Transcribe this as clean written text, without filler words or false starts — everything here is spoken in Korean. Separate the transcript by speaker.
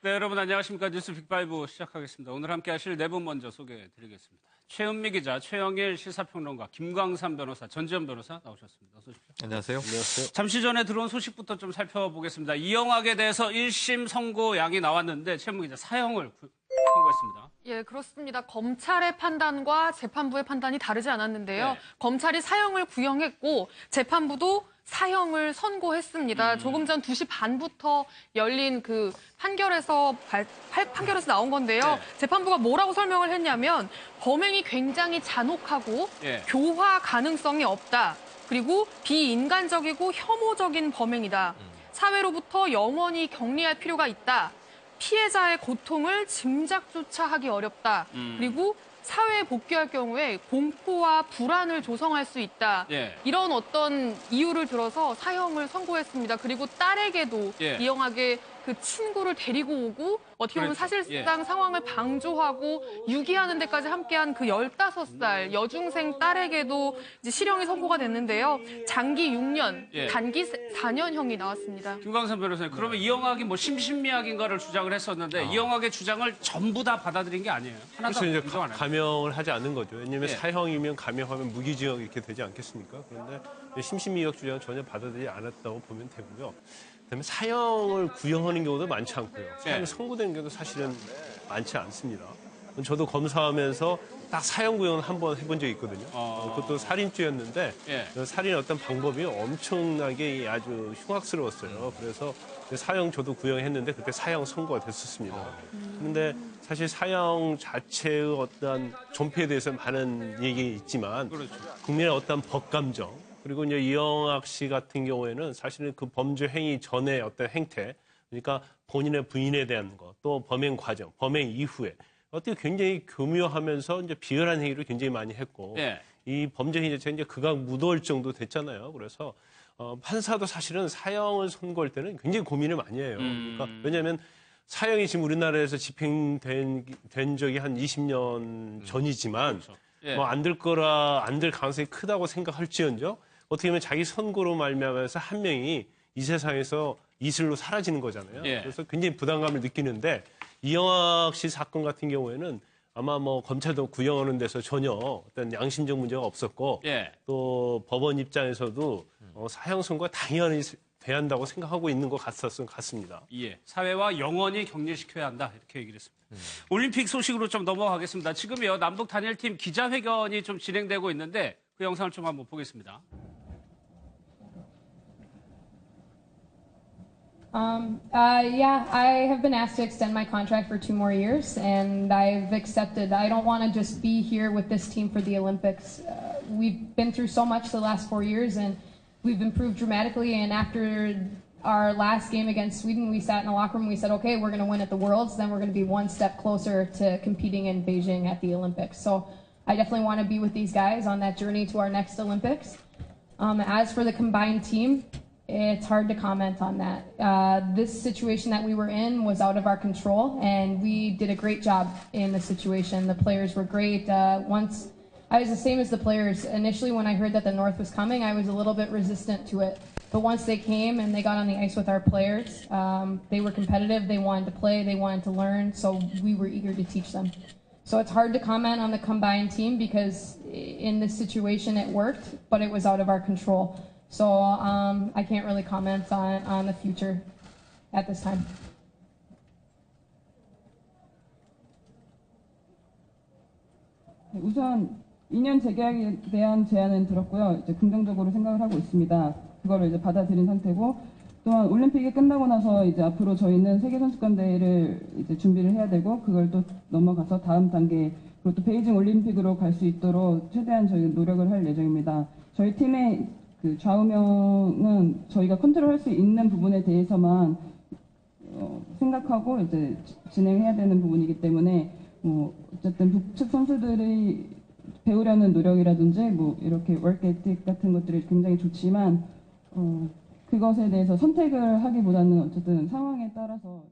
Speaker 1: 네, 여러분 안녕하십니까. 뉴스 빅5 시작하겠습니다. 오늘 함께 하실 네 분 먼저 소개해드리겠습니다. 최은미 기자, 최영일 시사평론가, 김광삼 변호사, 전지현 변호사 나오셨습니다. 어서 오십시오.
Speaker 2: 안녕하세요.
Speaker 3: 안녕하세요.
Speaker 1: 잠시 전에 들어온 소식부터 좀 살펴보겠습니다. 이영학에 대해서 1심 선고양이 나왔는데 최은미 기자 사형을 선고했습니다.
Speaker 4: 예, 그렇습니다. 검찰의 판단과 재판부의 판단이 다르지 않았는데요.
Speaker 1: 네.
Speaker 4: 검찰이 사형을 구형했고 재판부도 사형을 선고했습니다. 조금 전 2시 반부터 열린 그 판결에서 나온 건데요.
Speaker 1: 네.
Speaker 4: 재판부가 뭐라고 설명을 했냐면 범행이 굉장히 잔혹하고
Speaker 1: 예.
Speaker 4: 교화 가능성이 없다. 그리고 비인간적이고 혐오적인 범행이다. 사회로부터 영원히 격리할 필요가 있다. 피해자의 고통을 짐작조차 하기 어렵다. 그리고 사회에 복귀할 경우에 공포와 불안을 조성할 수 있다.
Speaker 1: 예.
Speaker 4: 이런 어떤 이유를 들어서 사형을 선고했습니다. 그리고 딸에게도
Speaker 1: 예.
Speaker 4: 이영학의 그 친구를 데리고 오고 어떻게 보면
Speaker 1: 그렇죠.
Speaker 4: 사실상 상황을 방조하고 유기하는 데까지 함께한 그 15살 여중생 딸에게도 이제 실형이 선고가 됐는데요. 장기 6년,
Speaker 1: 예.
Speaker 4: 단기 4년형이 나왔습니다.
Speaker 1: 김광삼 변호사님, 그러면 이영학이 뭐 심신미약인가를 주장을 했었는데 이영학의 주장을 전부 다 받아들인 게 아니에요. 하나도
Speaker 3: 그래서 이제
Speaker 1: 인정 안 해요.
Speaker 3: 감형을 하지 않는 거죠. 왜냐하면
Speaker 1: 예.
Speaker 3: 사형이면 감형하면 무기징역 이렇게 되지 않겠습니까? 그런데 심신미약 주장은 전혀 받아들이지 않았다고 보면 되고요. 그다음에 사형을 구형하는 경우도 많지 않고요. 사형
Speaker 1: 예.
Speaker 3: 선고되는 경우도 사실은 많지 않습니다. 저도 검사하면서 딱 사형 구형을 한번 해본 적이 있거든요. 그것도 살인죄였는데
Speaker 1: 예.
Speaker 3: 그 살인의 어떤 방법이 엄청나게 아주 흉악스러웠어요. 그래서 사형 저도 구형했는데 그때 사형 선고가 됐었습니다. 그런데 사실 사형 자체의 어떤 존폐에 대해서 많은 얘기 있지만
Speaker 1: 그렇죠.
Speaker 3: 국민의 어떤 법감정 그리고 이제 이영학 씨 같은 경우에는 사실은 그 범죄 행위 전에 어떤 행태 그러니까 본인의 부인에 대한 것 또 범행 과정, 범행 이후에 어떻게 굉장히 교묘하면서 이제 비열한 행위를 굉장히 많이 했고
Speaker 1: 예.
Speaker 3: 이 범죄 행위 자체가 이제 극악무도할 정도 됐잖아요. 그래서 판사도 사실은 사형을 선고할 때는 굉장히 고민을 많이 해요. 그러니까 왜냐하면 사형이 지금 우리나라에서 집행된 적이 한 20년 전이지만
Speaker 1: 그렇죠. 예.
Speaker 3: 뭐 안 될 가능성이 크다고 생각할지언정 어떻게 보면 자기 선고로 말미암아서 한 명이 이 세상에서 이슬로 사라지는 거잖아요.
Speaker 1: 예.
Speaker 3: 그래서 굉장히 부담감을 느끼는데 이영학 씨 사건 같은 경우에는 아마 뭐 검찰도 구형하는 데서 전혀 어떤 양심적 문제가 없었고
Speaker 1: 예.
Speaker 3: 또 법원 입장에서도 사형 선고가 당연히 돼야 한다고 생각하고 있는 것 같습니다.
Speaker 1: 예. 사회와 영원히 격리시켜야 한다. 이렇게 얘기를 했습니다. 올림픽 소식으로 좀 넘어가겠습니다. 지금요, 남북 단일팀 기자회견이 좀 진행되고 있는데 그 영상을 좀 한번 보겠습니다.
Speaker 5: Yeah, I have been asked to extend my contract for 2 more years, and I've accepted. I don't want to just be here with this team for the Olympics. We've been through so much the last 4 years, and we've improved dramatically. And after our last game against Sweden, we sat in the locker room. We said, "Okay, we're going to win at the Worlds. Then we're going to be one step closer to competing in Beijing at the Olympics." So I definitely want to be with these guys on that journey to our next Olympics. As for the combined team, it's hard to comment on that. This situation that we were in was out of our control, and we did a great job in the situation. The players were great. Once I was the same as the players. Initially, when I heard that the North was coming, I was a little bit resistant to it. But once they came and they got on the ice with our players, they were competitive. They wanted to play. They wanted to learn. So we were eager to teach them. So it's hard to comment on the combined team because in this situation it worked, but it was out of our control. So I can't really comment on the future at this time.
Speaker 6: 우선 2년 재계약에 대한 제안은 들었고요. 이제 긍정적으로 생각을 하고 있습니다. 그거를 이제 받아들인 상태고, 또한 올림픽이 끝나고 나서 이제 앞으로 저희는 세계 선수권 대회를 이제 준비를 해야 되고, 그걸 또 넘어가서 다음 단계 그리고 또 베이징 올림픽으로 갈 수 있도록 최대한 저희 노력을 할 예정입니다. 저희 팀의 그 좌우명은 저희가 컨트롤할 수 있는 부분에 대해서만 생각하고 이제 진행해야 되는 부분이기 때문에 어쨌든 북측 선수들이 배우려는 노력이라든지 뭐 이렇게 워크 에틱 같은 것들이 굉장히 좋지만 그것에 대해서 선택을 하기보다는 어쨌든 상황에 따라서